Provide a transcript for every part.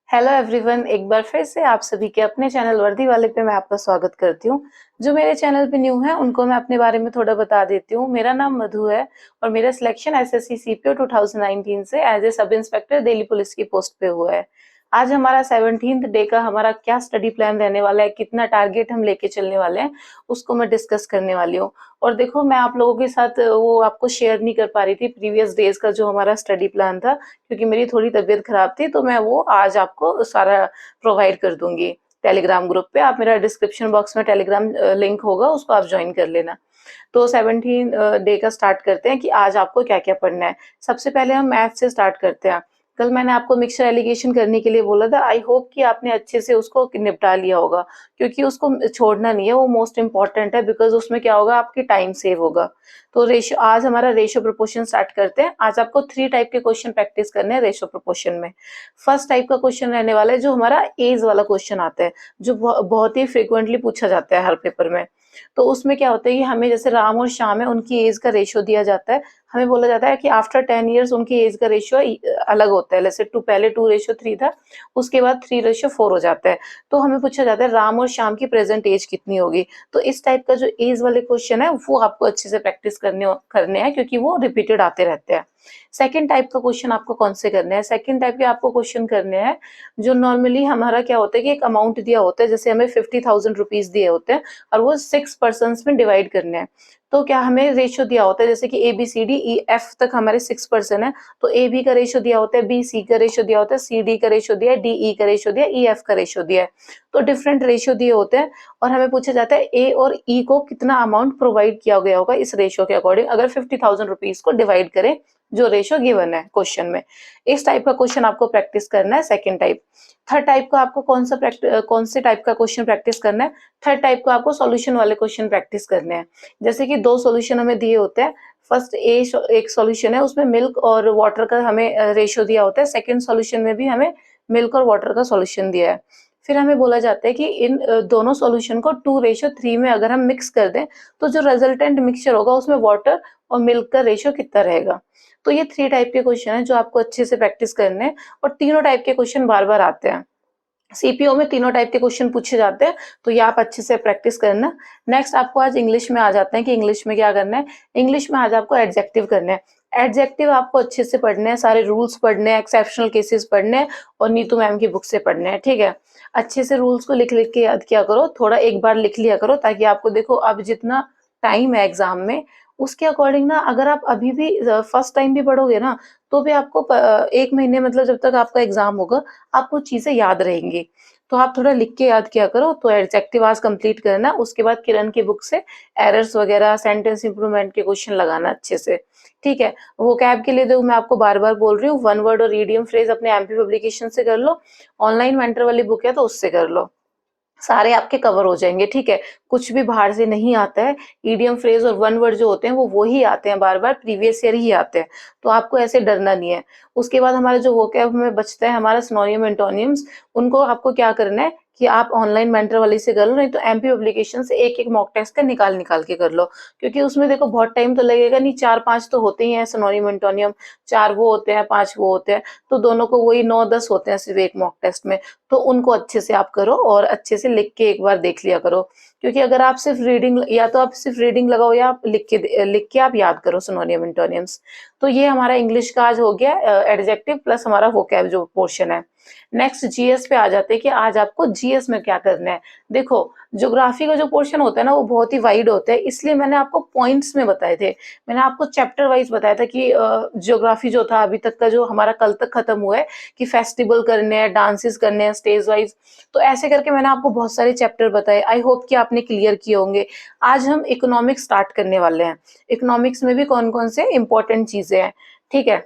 Hello everyone, एक बार फिर से आप सभी के अपने चैनल वर्दी वाले पे मैं आपका स्वागत करती हूँ। जो मेरे चैनल पे न्यू है उनको मैं अपने बारे में थोड़ा बता देती हूँ। मेरा नाम मधु है और मेरा सिलेक्शन एसएससी सीपीओ 2019 से as a sub inspector Delhi police की पोस्ट पे हुआ है। आज हमारा 17th डे का हमारा क्या स्टडी प्लान रहने वाला है, कितना टारगेट हम लेके चलने वाले हैं, उसको मैं डिस्कस करने वाली हूँ। और देखो, मैं आप लोगों के साथ वो आपको शेयर नहीं कर पा रही थी प्रीवियस डेज का जो हमारा स्टडी प्लान था, क्योंकि मेरी थोड़ी तबीयत खराब थी, तो मैं वो आज आपको सारा प्रोवाइड कर दूंगी टेलीग्राम ग्रुप पे। आप मेरा डिस्क्रिप्शन बॉक्स में टेलीग्राम लिंक होगा, उसको आप ज्वाइन कर लेना। तो 17 डे का स्टार्ट करते हैं कि आज आपको क्या क्या पढ़ना है। सबसे पहले हम मैथ से स्टार्ट करते हैं। कल मैंने आपको मिक्सचर एलिगेशन करने के लिए बोला था, आई होप कि आपने अच्छे से उसको निपटा लिया होगा, क्योंकि उसको छोड़ना नहीं है, वो मोस्ट इंपॉर्टेंट है। बिकॉज उसमें क्या होगा, आपकी टाइम सेव होगा। तो रेशियो, आज हमारा रेशियो प्रोपोर्शन स्टार्ट करते हैं। आज आपको 3 टाइप के क्वेश्चन प्रैक्टिस करने हैं रेशियो प्रोपोर्शन में। फर्स्ट टाइप का क्वेश्चन रहने वाला है जो हमारा एज वाला क्वेश्चन आता है, जो बहुत ही फ्रिक्वेंटली पूछा जाता है हर पेपर में। तो उसमें क्या होता है कि हमें जैसे राम और श्याम है, उनकी एज का रेशियो दिया जाता है। हमें बोला जाता है कि आफ्टर 10 ईयर्स उनकी एज का रेशियो अलग होता है। जैसे पहले 2:3 था, उसके बाद 3:4 हो जाता है। तो हमें पूछा जाता है राम और श्याम की प्रेजेंट एज कितनी होगी। तो इस टाइप का जो एज वाले क्वेश्चन है वो आपको अच्छे से प्रैक्टिस करने हैं, क्योंकि वो रिपीटेड आते रहते हैं। सेकंड टाइप का क्वेश्चन आपको कौन से करने हैं? सेकंड टाइप के आपको क्वेश्चन करने हैं जो नॉर्मली हमारा क्या होता है कि एक अमाउंट दिया होता है, जैसे हमें 50,000 रुपीज दिए होते हैं और वो 6 पर्सन में डिवाइड करने हैं। तो क्या हमें रेशियो दिया होता है, जैसे कि A B C D E F तक हमारे 6 पर्सन है, तो ए बी का रेशियो दिया होता है, बी सी का रेशियो दिया होता है, सी डी का रेशियो दिया है, डी ई का रेशियो दिया है, ई एफ का रेशियो दिया है। तो डिफरेंट रेशियो दिए होते हैं और हमें पूछा जाता है ए और ई को कितना अमाउंट प्रोवाइड किया गया होगा इस रेशियो के अकॉर्डिंग, अगर 50,000 रुपीज को डिवाइड करें जो रेशियो गिवन है क्वेश्चन में। इस टाइप का क्वेश्चन आपको प्रैक्टिस करना है, सेकंड टाइप। थर्ड टाइप का आपको कौन से टाइप का क्वेश्चन प्रैक्टिस करना है? थर्ड टाइप को आपको सॉल्यूशन वाले क्वेश्चन प्रैक्टिस करने हैं। जैसे कि 2 सॉल्यूशन हमें दिए होते हैं। फर्स्ट एक सॉल्यूशन है, उसमें मिल्क और वाटर का हमें रेशियो दिया होता है। सेकंड सॉल्यूशन में भी हमें मिल्क और वाटर का सॉल्यूशन दिया है। फिर हमें बोला जाता है कि इन दोनों सॉल्यूशन को 2:3 में अगर हम मिक्स कर दें, तो जो रिजल्टेंट मिक्सचर होगा उसमें वाटर और मिल्क का रेशियो कितना रहेगा। तो ये 3 टाइप के क्वेश्चन हैं जो आपको अच्छे से प्रैक्टिस करने हैं, और तीनों टाइप के क्वेश्चन बार-बार आते हैं। सीपीओ में तीनों टाइप के क्वेश्चन पूछे जाते हैं, तो ये आप अच्छे से प्रैक्टिस करना। नेक्स्ट आपको आज इंग्लिश में आ जाते हैं कि इंग्लिश में क्या करना है। इंग्लिश में आज आपको एडजेक्टिव करने हैं। एडजेक्टिव आपको अच्छे से पढ़ने हैं, सारे रूल्स पढ़ने हैं, एक्सेप्शनल केसेस पढ़ने हैं और नीतू मैम की बुक से पढ़ने हैं, ठीक है। अच्छे से रूल्स को लिख लिख के याद किया करो, थोड़ा एक बार लिख लिया करो, ताकि आपको देखो अब जितना टाइम है एग्जाम में उसके अकॉर्डिंग ना, अगर आप अभी भी फर्स्ट टाइम भी पढ़ोगे ना, तो भी आपको 1 महीने मतलब जब तक आपका एग्जाम होगा आपको चीजें याद रहेंगी। तो आप थोड़ा लिख के याद किया करो। तो एडजेक्टिव आज कंप्लीट करना, उसके बाद किरण की बुक से एरर्स वगैरह, सेंटेंस इंप्रूवमेंट के क्वेश्चन लगाना अच्छे से, ठीक है। वोकैब के लिए तो मैं आपको बार बार बोल रही हूँ, वन वर्ड और ईडियम फ्रेज अपने एमपी पब्लिकेशन से कर लो। ऑनलाइन मेंटर वाली बुक है तो उससे कर लो, सारे आपके कवर हो जाएंगे, ठीक है। कुछ भी बाहर से नहीं आता है। ईडियम फ्रेज और वन वर्ड जो होते हैं वो ही आते हैं, बार बार प्रीवियस ईयर ही आते हैं। तो आपको ऐसे डरना नहीं है। उसके बाद हमारा जो वोकैब में बचता है हमारा सिनोनिम एंटोनिम्स, उनको आपको क्या करना है कि आप ऑनलाइन मेंटर वाली से कर लो, नहीं तो एमपी पब्लिकेशन से एक एक मॉक टेस्ट का निकाल निकाल के कर लो। क्योंकि उसमें देखो बहुत टाइम तो लगेगा नहीं, 4-5 तो होते ही हैं सिनोनिम एंटोनियम, 4 वो होते हैं, 5 वो होते हैं, तो दोनों को वही 9-10 होते हैं सिर्फ एक मॉक टेस्ट में। तो उनको अच्छे से आप करो और अच्छे से लिख के एक बार देख लिया करो। क्योंकि अगर आप सिर्फ रीडिंग, या तो आप सिर्फ रीडिंग लगाओ या आप लिख के आप याद करो सिनोनिम एंटोनिम्स। तो ये हमारा इंग्लिश का आज हो गया एडजेक्टिव प्लस हमारा वोकैब जो पोर्शन है। नेक्स्ट जीएस पे आ जाते हैं कि आज आपको जीएस में क्या करना है। देखो, ज्योग्राफी का जो पोर्शन होता है ना वो बहुत ही वाइड होता है, इसलिए मैंने आपको पॉइंट्स में बताए थे। मैंने आपको चैप्टर वाइज बताया था कि ज्योग्राफी जो था अभी तक का, जो हमारा कल तक खत्म हुआ है, कि फेस्टिवल करने हैं, डांसेस करने हैं स्टेज वाइज। तो ऐसे करके मैंने आपको बहुत सारे चैप्टर बताए, आई होप कि आपने क्लियर किए होंगे। आज हम इकोनॉमिक्स स्टार्ट करने वाले हैं। इकोनॉमिक्स में भी कौन कौन से इंपॉर्टेंट चीजें हैं, ठीक है।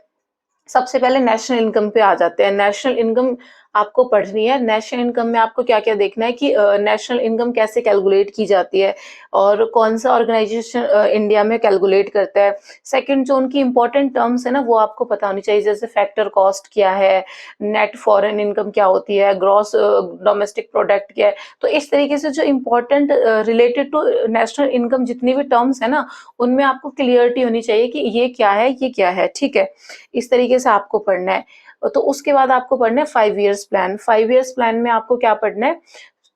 सबसे पहले नेशनल इनकम पे आ जाते हैं। नेशनल इनकम आपको पढ़नी है। नेशनल इनकम में आपको क्या क्या देखना है कि नेशनल इनकम कैसे कैलकुलेट की जाती है और कौन सा ऑर्गेनाइजेशन इंडिया में कैलकुलेट करता है। सेकंड, जो उनकी इंपॉर्टेंट टर्म्स है ना वो आपको पता होनी चाहिए, जैसे फैक्टर कॉस्ट क्या है, नेट फॉरेन इनकम क्या होती है, ग्रॉस डोमेस्टिक प्रोडक्ट क्या है। तो इस तरीके से जो important related to national income जितनी भी टर्म्स है ना, उनमें आपको क्लियरिटी होनी चाहिए कि ये क्या है, ये क्या है, ठीक है। इस तरीके से आपको पढ़ना है। तो उसके बाद आपको पढ़ना है 5 इयर्स प्लान। 5 इयर्स प्लान में आपको क्या पढ़ना है,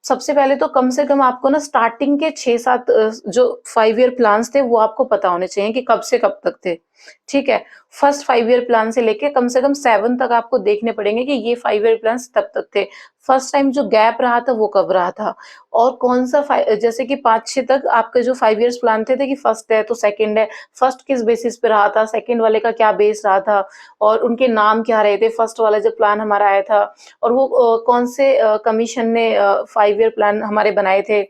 सबसे पहले तो कम से कम आपको ना स्टार्टिंग के 6-7 जो 5 ईयर प्लान्स थे वो आपको पता होने चाहिए कि कब से कब तक थे, ठीक है? फर्स्ट 5 ईयर प्लान से लेके कम से कम 7 तक आपको देखने पड़ेंगे कि ये 5 ईयर प्लान्स तब तक थे। फर्स्ट टाइम जो गैप रहा था वो कब रहा था, और कौन-सा जैसे कि 5-6 तक आपके जो 5 इयर्स प्लान थे कि फर्स्ट है तो सेकंड है, फर्स्ट किस बेसिस पे रहा था, सेकंड वाले का क्या बेस रहा था और उनके नाम क्या रहे थे, फर्स्ट वाला जब प्लान हमारा आया था और वो कौन से कमीशन ने 5 ईयर प्लान हमारे बनाए थे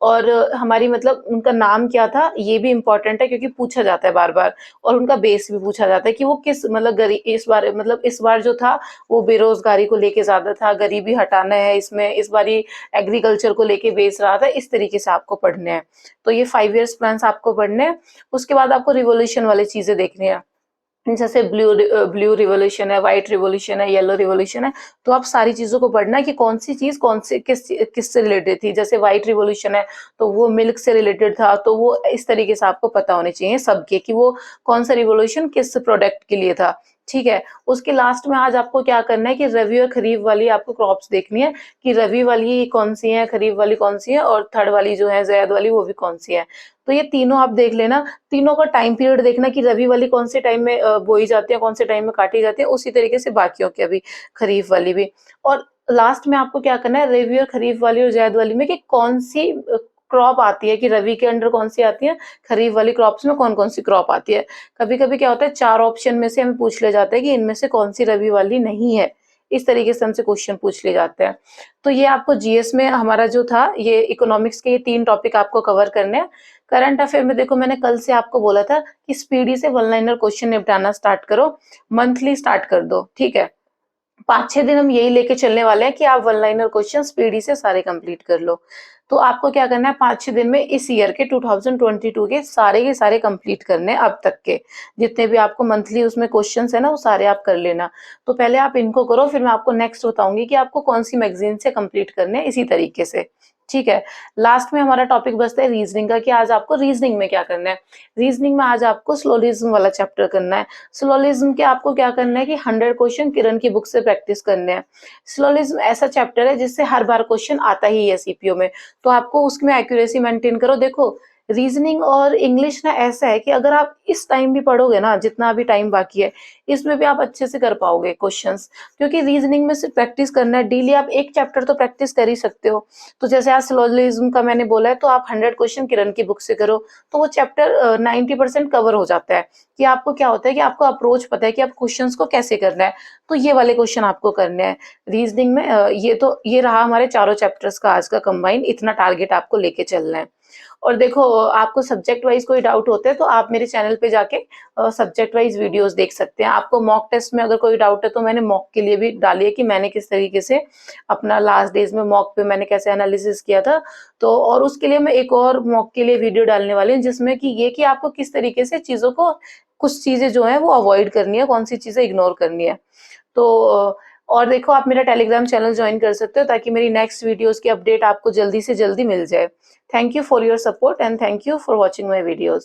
और हमारी मतलब उनका नाम क्या था, ये भी इम्पोर्टेंट है क्योंकि पूछा जाता है बार-बार, और उनका बेस भी पूछा जाता है कि वो किस मतलब इस बार जो था वो बेरोज़गारी को लेके ज़्यादा था, गरीबी हटाना है इसमें, इस बारी एग्रीकल्चर को लेके बेस रहा था, इस तरीके से आपको पढ़ने हैं। तो ये 5 इयर्स प्लान्स आपको पढ़ने हैं। उसके बाद आपको रिवॉल्यूशन वाली चीज़ें देखनी है। जैसे ब्लू रिवॉल्यूशन है, व्हाइट रिवॉल्यूशन है, येलो रिवॉल्यूशन है, तो आप सारी चीज़ों को पढ़ना है कि कौन सी चीज़ कौन से किससे रिलेटेड थी। जैसे व्हाइट रिवॉल्यूशन है, तो वो मिल्क से रिलेटेड था, तो वो इस तरीके से आपको पता होने चाहिए सबके कि वो कौन सा रिवॉल्यूशन किस प्रोडक्ट के लिए था, ठीक है? उसके लास्ट में आज आपको क्या करना है कि रबी और खरीफ वाली आपको क्रॉप्स देखनी है कि रबी वाली कौन-सी है, खरीफ वाली कौन-सी है और थर्ड वाली जो है ज़ैद वाली वो भी कौन-सी है। तो ये तीनों आप देख लेना, तीनों का टाइम पीरियड देखना कि रबी वाली कौन से टाइम में बोई जाती है, कौन से टाइम में काटी जाती है, उसी तरीके से बाकियों की भी, खरीफ वाली भी। और लास्ट में आपको क्या करना है, रबी और खरीफ वाली और ज़ैद वाली में कि कौन सी क्रॉप आती है, कि रबी के अंडर कौन सी आती है, खरीफ वाली क्रॉप्स में कौन-कौन सी क्रॉप आती है। कभी-कभी क्या होता है 4 ऑप्शन में से हमें पूछ लिया जाता है कि इनमें से कौन सी रबी वाली नहीं है। इस तरीके से हमसे क्वेश्चन पूछ लिए जाते हैं। तो ये आपको जीएस में हमारा जो था, ये इकोनॉमिक्स के ये 3 टॉपिक आपको कवर करने हैं। करंट अफेयर में देखो मैंने कल से आपको बोला था कि स्पीडी से वन लाइनर क्वेश्चन निपटाना स्टार्ट करो, मंथली स्टार्ट कर दो, ठीक है? 5-6 दिन हम यही लेके चलने वाले हैं कि आप वन लाइनर क्वेश्चन स्पीडी से सारे कंप्लीट कर लो। तो आपको क्या करना है, 5-6 दिन में इस ईयर के 2022 के सारे कंप्लीट करने हैं अब तक के। जितने भी आपको मंथली उसमें क्वेश्चंस है ना वो सारे आप कर लेना। तो पहले आप इनको करो, फिर मैं आपको नेक्स्ट बताऊंगी कि आपको कौन सी मैगजीन से कंप्लीट करने हैं इसी तरीके से, ठीक है? लास्ट में हमारा टॉपिक बचता है रीजनिंग का कि आज आपको रीजनिंग में क्या करना है। रीजनिंग में आज आपको स्लोलिज्म वाला चैप्टर करना है। स्लोलिज्म के आपको क्या करना है कि 100 क्वेश्चन किरण की बुक से प्रैक्टिस करने हैं। स्लोलिज्म ऐसा चैप्टर है जिससे हर बार क्वेश्चन आता ही है सीपीओ में, तो आपको उसमें एक्यूरेसी मेंटेन करो। देखो रीजनिंग और इंग्लिश ना ऐसा है कि अगर आप इस टाइम भी पढ़ोगे ना, जितना अभी टाइम बाकी है, इसमें भी आप अच्छे से कर पाओगे क्वेश्चंस, क्योंकि रीजनिंग में सिर्फ प्रैक्टिस करना है। डेली आप एक चैप्टर तो प्रैक्टिस कर ही सकते हो। तो जैसे आज सिलोजिज्म का मैंने बोला है, तो आप 100 क्वेश्चन किरण की बुक से करो, तो वो चैप्टर 90% कवर हो जाता है। कि आपको क्या होता है कि आपको अप्रोच पता है कि आप क्वेश्चंस को कैसे करना है, तो ये वाले क्वेश्चन आपको करने हैं रीजनिंग में। ये रहा हमारे चारों चैप्टर्स का आज का कंबाइन, इतना टारगेट आपको लेके चलना है। और देखो आपको सब्जेक्ट वाइज कोई डाउट होता है तो आप मेरे चैनल पे जाके सब्जेक्ट वाइज वीडियोस देख सकते हैं। आपको मॉक टेस्ट में अगर कोई डाउट है तो मैंने मॉक के लिए भी डाली है कि मैंने किस तरीके से अपना लास्ट डेज में मॉक पे मैंने कैसे एनालिसिस किया था। तो और उसके लिए मैं एक और मॉक के लिए वीडियो डालने वाली हूँ जिसमें कि ये कि आपको किस तरीके से चीज़ों को, कुछ चीज़ें जो हैं वो अवॉइड करनी है, कौन सी चीज़ें इग्नोर करनी है। तो और देखो आप मेरा टेलीग्राम चैनल ज्वाइन कर सकते हो ताकि मेरी नेक्स्ट वीडियोस की अपडेट आपको जल्दी से जल्दी मिल जाए। Thank you for your support and thank you for watching my videos.